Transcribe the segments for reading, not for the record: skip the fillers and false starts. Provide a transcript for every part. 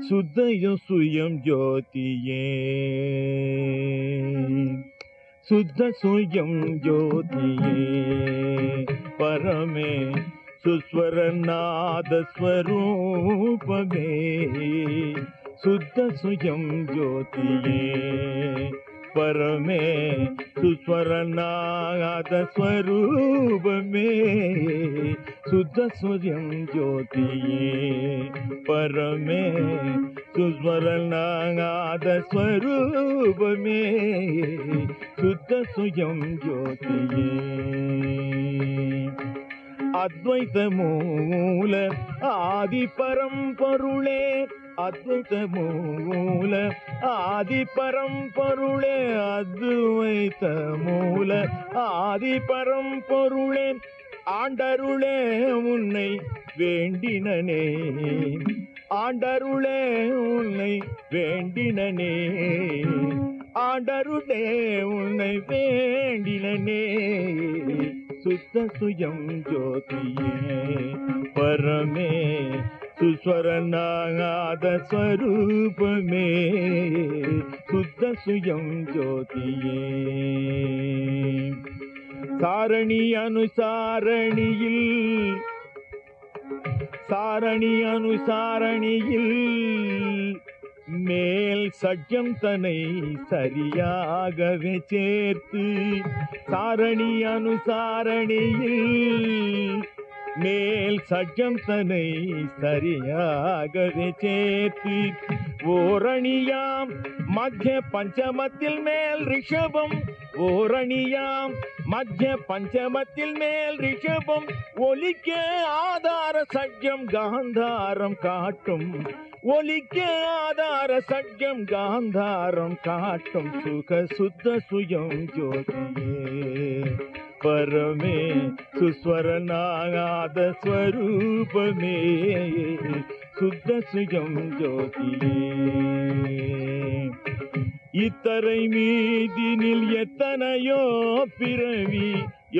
சுத்தயம் சுயம் ஜோதியே சுத்த சுயம் ஜோதியே பரமே சுஸ்வரநாத ஸ்வரூபமே சுத்த சுயம் ஜோதியே பரமே சுஸ்வரநாத ஸ்வரூபமே சுத்த சுயம் ஜோதியே பரமே சுஸ்வரநாத ஸ்வரூபமே சுத்த சுயம் ஜோதியே அத்வைத மூல ஆதி பரம்பொருளே அத்வைத மூல ஆதி பரம்பொருளே அத்வைத மூல ஆதி பரம்பொருளே ஆண்டருளே உன்னை வேண்டினனே ஆண்டருளே உன்னை வேண்டினனே ஆண்டருளே உன்னை வேண்டினனே சுத்த சுயம் ஜோதியே பரமே சுஸ்வரநாத ஸ்வரூபமே சுத்த சுயம் ஜோதியே சாரணி அனுசாரணியில் மேல் சட்டம் தன்னை சரியாகவே சேர்த்து சாரணி அனுசாரணியில் மேல் சட்டம் தன்னை சரியாகவே சேர்த்து ஓரணியாம் மத்திய பஞ்சமத்தில் மேல் ரிஷபம் ஓரணியாம் மத்திய பஞ்சமத்தில் மேல் ரிஷபம் ஒலிக்க ஆதார சட்டம் காந்தாரம் காட்டும் ஒலிக்க ஆதார சட்டம் காந்தாரம் காட்டும் சுக சுத்த சுயம் ஜோதியே பரமே சுஸ்வரநாத ஸ்வரூபமே சுத்த சுயம் ஜோதியே இத்தரை மீதினில் எத்தனையோ பிறவி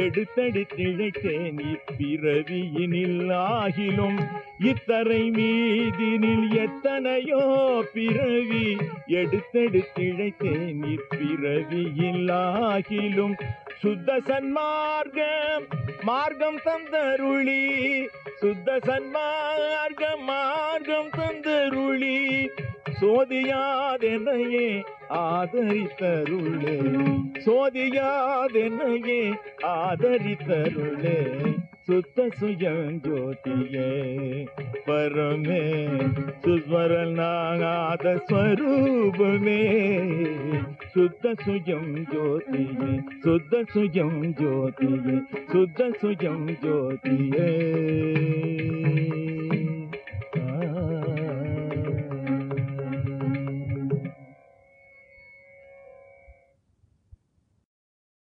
எடுத்தடித்திழைத்தேன் இப்பிறவியினில் ஆகிலும் இத்தரை மீதினில் எத்தனையோ பிறவி எடுத்தெடுத்திழைத்தேன் இப்பிறவியில் ஆகிலும் சுத்த சன்மார்க்கம் மார்க்கம் தந்தருளி சுத்த சன்மார்க்கம் மார்க்கம் தந்தருளி சோதியாதென்னையே ஆதரித்தருளே சோதியாதென்னையே ஆதரித்தருளே சுத்த சுயம் ஜோதியே பரமே சுஸ்வரநாத ஸ்வரூபமே சுத்த சுயம் ஜோதியே சுத்த சுயம் ஜோதியே சுத்த சுயம் ஜோதியே